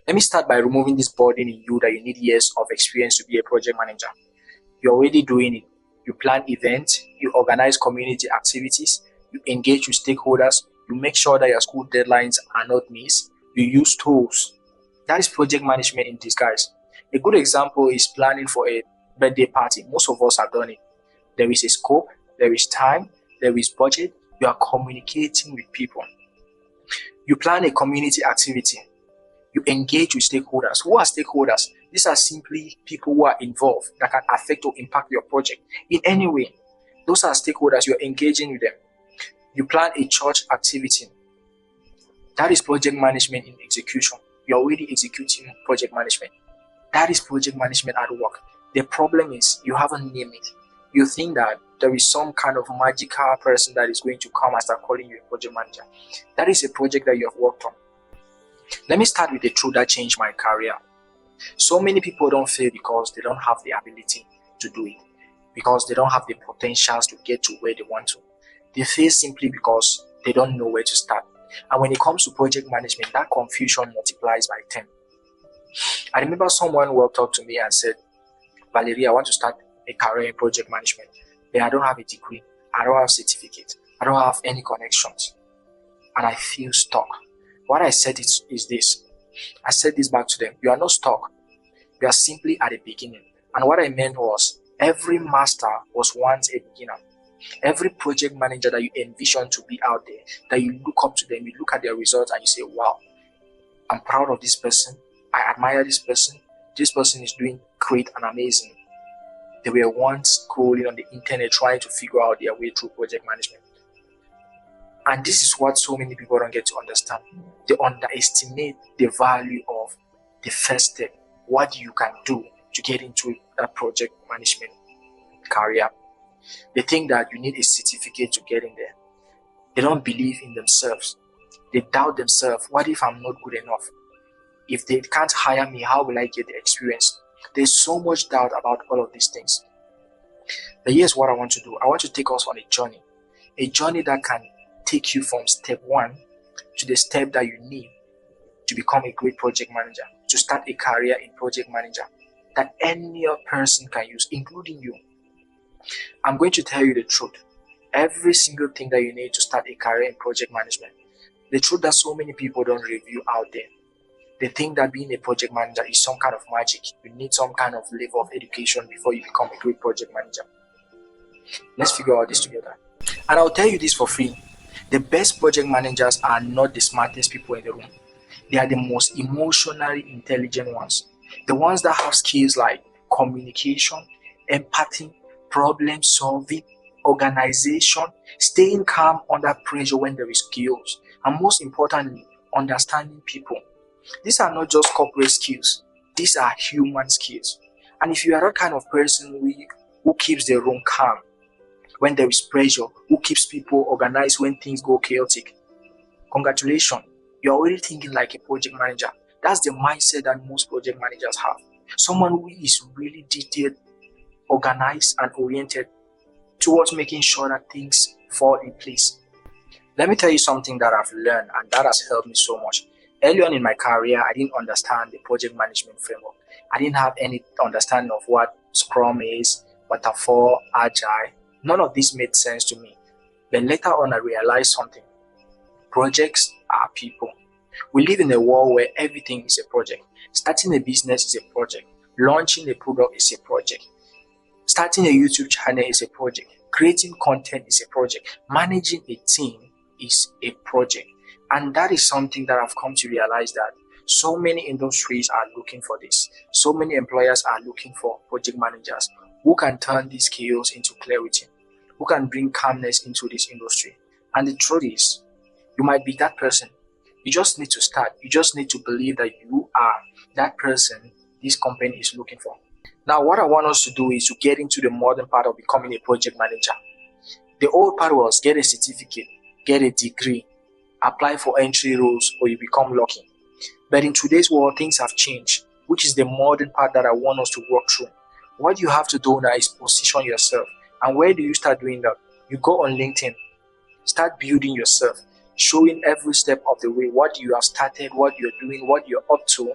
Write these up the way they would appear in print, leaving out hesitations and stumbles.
Let me start by removing this burden in you that you need years of experience to be a project manager. You're already doing it. You plan events, you organize community activities, you engage with stakeholders, you make sure that your school deadlines are not missed, you use tools. That is project management in disguise. A good example is planning for a birthday party. Most of us have done it. There is a scope, there is time, there is budget. You are communicating with people. You plan a community activity. You engage with stakeholders. Who are stakeholders? These are simply people who are involved that can affect or impact your project in any way. Those are stakeholders. You're engaging with them. You plan a church activity. That is project management in execution. You're already executing project management. That is project management at work. The problem is you haven't named it. You think that there is some kind of magical person that is going to come and start calling you a project manager. That is a project that you have worked on. Let me start with the truth that changed my career. So many people don't fail because they don't have the ability to do it, because they don't have the potentials to get to where they want to. They fail simply because they don't know where to start. And when it comes to project management, that confusion multiplies by 10. I remember someone walked up to me and said, Valerie, I want to start a career in project management, but I don't have a degree, I don't have a certificate, I don't have any connections, and I feel stuck. What I said is this. I said this back to them. You are not stuck. You are simply at the beginning. And what I meant was, every master was once a beginner. Every project manager that you envision to be out there, that you look up to them, you look at their results and you say, wow, I'm proud of this person. I admire this person. This person is doing great and amazing. They were once scrolling on the internet trying to figure out their way through project management. And this is what so many people don't get to understand. They underestimate the value of the first step, what you can do to get into that project management career. They think that you need a certificate to get in there. They don't believe in themselves. They doubt themselves. What if I'm not good enough? If they can't hire me, how will I get the experience? There's so much doubt about all of these things. But here's what I want to do. I want to take us on a journey that can take you from step 1 to the step that you need to become a great project manager, to start a career in project manager that any other person can use, including you. I'm going to tell you the truth. Every single thing that you need to start a career in project management. The truth that so many people don't review out there. They think that being a project manager is some kind of magic. You need some kind of level of education before you become a great project manager. Let's figure out this together. And I'll tell you this for free. The best project managers are not the smartest people in the room. They are the most emotionally intelligent ones. The ones that have skills like communication, empathy, problem solving, organization, staying calm under pressure when there is chaos, and most importantly, understanding people. These are not just corporate skills. These are human skills. And if you are that kind of person who keeps the room calm when there is pressure, who keeps people organized when things go chaotic, congratulations, you're already thinking like a project manager. That's the mindset that most project managers have. Someone who is really detailed, organized, and oriented towards making sure that things fall in place. Let me tell you something that I've learned and that has helped me so much. Early on in my career, I didn't understand the project management framework. I didn't have any understanding of what Scrum is, Waterfall, Agile. None of this made sense to me. But later on, I realized something. Projects are people. We live in a world where everything is a project. Starting a business is a project. Launching a product is a project. Starting a YouTube channel is a project. Creating content is a project. Managing a team is a project. And that is something that I've come to realize, that so many industries are looking for this. So many employers are looking for project managers who can turn this chaos into clarity, who can bring calmness into this industry. And the truth is, you might be that person. You just need to start. You just need to believe that you are that person this company is looking for. Now, what I want us to do is to get into the modern part of becoming a project manager. The old part was get a certificate, get a degree, apply for entry roles, or you become lucky. But in today's world, things have changed, which is the modern part that I want us to work through. What you have to do now is position yourself. And where do you start doing that? You go on LinkedIn, start building yourself, showing every step of the way what you have started, what you're doing, what you're up to,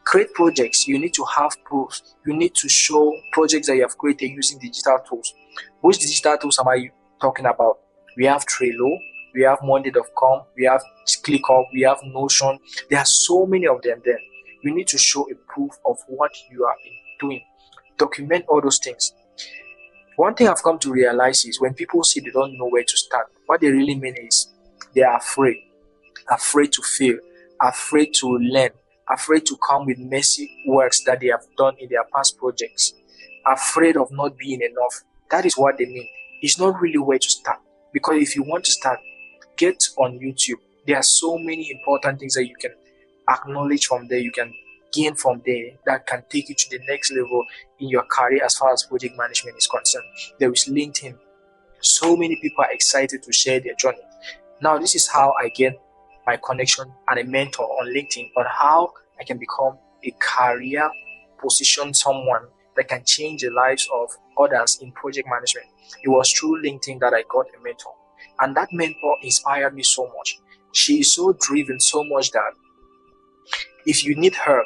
Create projects. You need to have proof. You need to show projects that you have created using digital tools. Which digital tools am I talking about? We have Trello, we have Monday.com, we have ClickUp, we have Notion. There are so many of them there. You need to show a proof of what you have been doing. Document all those things. One thing I've come to realize is when people say they don't know where to start, what they really mean is they are afraid to fail, afraid to learn, afraid to come with messy works that they have done in their past projects, afraid of not being enough. That is what they mean. It's not really where to start. Because if you want to start, get on YouTube. There are so many important things that you can acknowledge from there, you can gain from there, that can take you to the next level in your career as far as project management is concerned. There is LinkedIn. So many people are excited to share their journey. Now, this is how I get my connection and a mentor on LinkedIn on how I can become a career position someone that can change the lives of others in project management. It was through LinkedIn that I got a mentor, and that mentor inspired me so much. She is so driven so much that if you need her,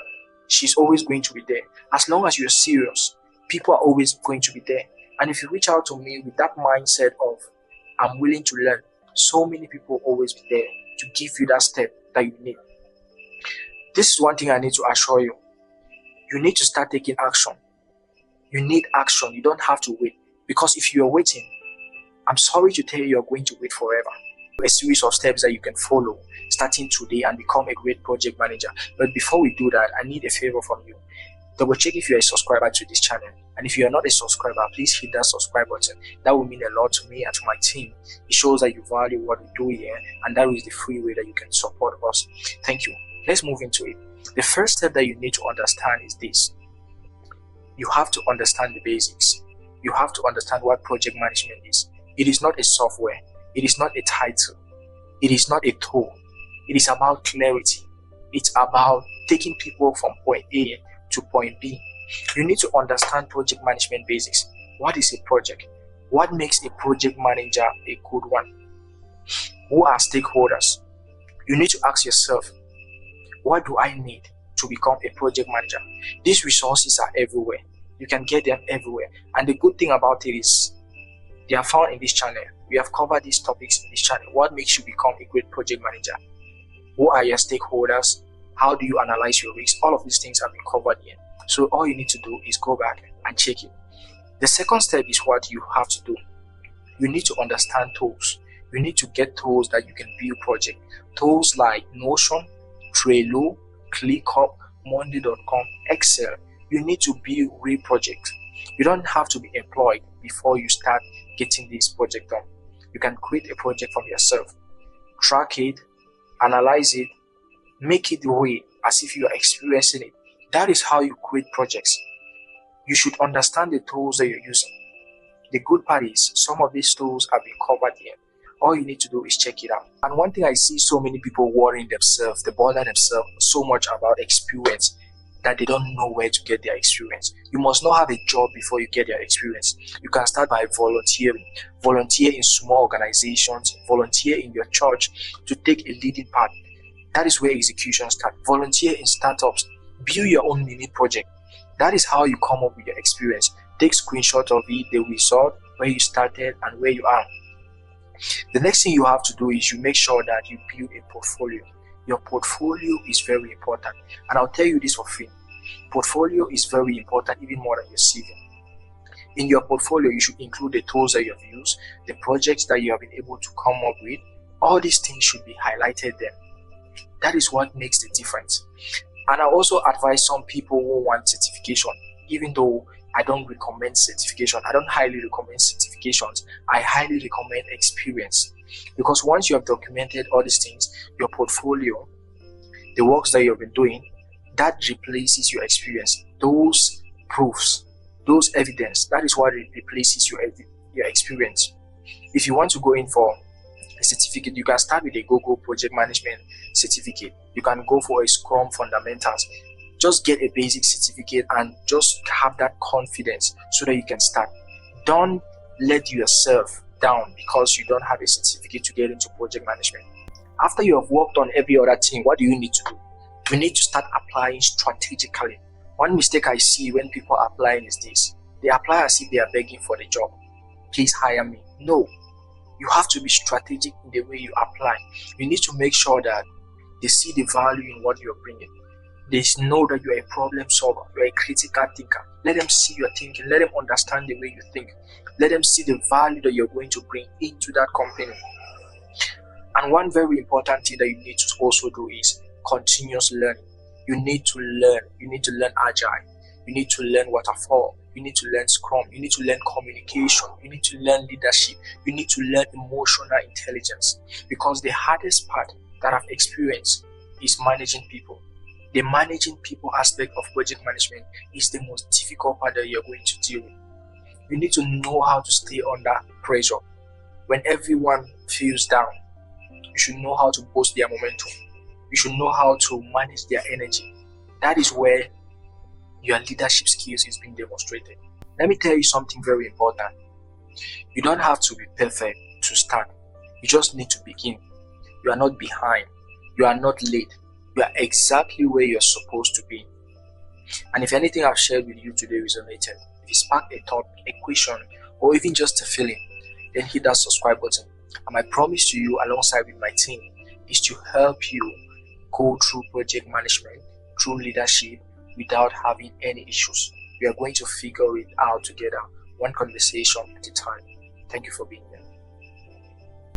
she's always going to be there. As long as you're serious, people are always going to be there. And if you reach out to me with that mindset of I'm willing to learn, so many people will always be there to give you that step that you need. This is one thing I need to assure you. You need to start taking action. You need action. You don't have to wait. Because if you're waiting, I'm sorry to tell you, you're going to wait forever. A series of steps that you can follow starting today and become a great project manager. But before we do that, I need a favor from you. Double check if you're a subscriber to this channel. And if you're not a subscriber, please hit that subscribe button. That will mean a lot to me and to my team. It shows that you value what we do here, and that is the free way that you can support us. Thank you. Let's move into it. The first step that you need to understand is this. You have to understand the basics. You have to understand what project management is. It is not a software. It is not a title. It is not a tool. It is about clarity. It's about taking people from point A to point B. You need to understand project management basics. What is a project? What makes a project manager a good one? Who are stakeholders? You need to ask yourself, what do I need to become a project manager? These resources are everywhere. You can get them everywhere. And the good thing about it is they are found in this channel. We have covered these topics in this channel. What makes you become a great project manager? Who are your stakeholders? How do you analyze your risks? All of these things have been covered here. So all you need to do is go back and check it. The second step is what you have to do. You need to understand tools. You need to get tools that you can build projects. Tools like Notion, Trello, ClickUp, Monday.com, Excel. You need to build real projects. You don't have to be employed before you start getting this project done. You can create a project from yourself. Track it, analyze it, make it the way as if you are experiencing it. That is how you create projects. You should understand the tools that you're using. The good part is some of these tools have been covered here. All you need to do is check it out. And one thing I see so many people worrying themselves, they bother themselves so much about experience that they don't know where to get their experience. You must not have a job before you get your experience. You can start by volunteering. Volunteer in small organizations, volunteer in your church to take a leading part. That is where execution starts. Volunteer in startups. Build your own mini project. That is how you come up with your experience. Take screenshots of it, the result, where you started and where you are. The next thing you have to do is you make sure that you build a portfolio. Your portfolio is very important, and I'll tell you this for free. Portfolio is very important, even more than your CV. In your portfolio, you should include the tools that you have used, the projects that you have been able to come up with. All these things should be highlighted there. That is what makes the difference. And I also advise some people who want certification, even though I don't recommend certification. I don't highly recommend certifications. I highly recommend experience. Because once you have documented all these things, your portfolio, the works that you've been doing, that replaces your experience. Those proofs, those evidence, that is what replaces your experience. If you want to go in for a certificate, you can start with a Google Project Management certificate. You can go for a Scrum Fundamentals. Just get a basic certificate and just have that confidence so that you can start. Don't let yourself down because you don't have a certificate to get into project management. After you have worked on every other thing, what do you need to do? We need to start applying strategically. One mistake I see when people are applying is this: they apply as if they are begging for the job. Please hire me. No, you have to be strategic in the way you apply. You need to make sure that they see the value in what you're bringing. They know that you're a problem solver, you're a critical thinker. Let them see your thinking, let them understand the way you think. Let them see the value that you're going to bring into that company. And one very important thing that you need to also do is continuous learning. You need to learn. You need to learn agile. You need to learn waterfall. You need to learn scrum. You need to learn communication. You need to learn leadership. You need to learn emotional intelligence. Because the hardest part that I've experienced is managing people. The managing people aspect of project management is the most difficult part that you're going to deal with. You need to know how to stay under pressure. When everyone feels down, you should know how to boost their momentum. You should know how to manage their energy. That is where your leadership skills is being demonstrated. Let me tell you something very important. You don't have to be perfect to start. You just need to begin. You are not behind. You are not late. You are exactly where you're supposed to be. And if anything I've shared with you today resonated, if it sparked a thought, a question, or even just a feeling, then hit that subscribe button. And my promise to you, alongside with my team, is to help you go through project management, through leadership, without having any issues. We are going to figure it out together, one conversation at a time. Thank you for being here.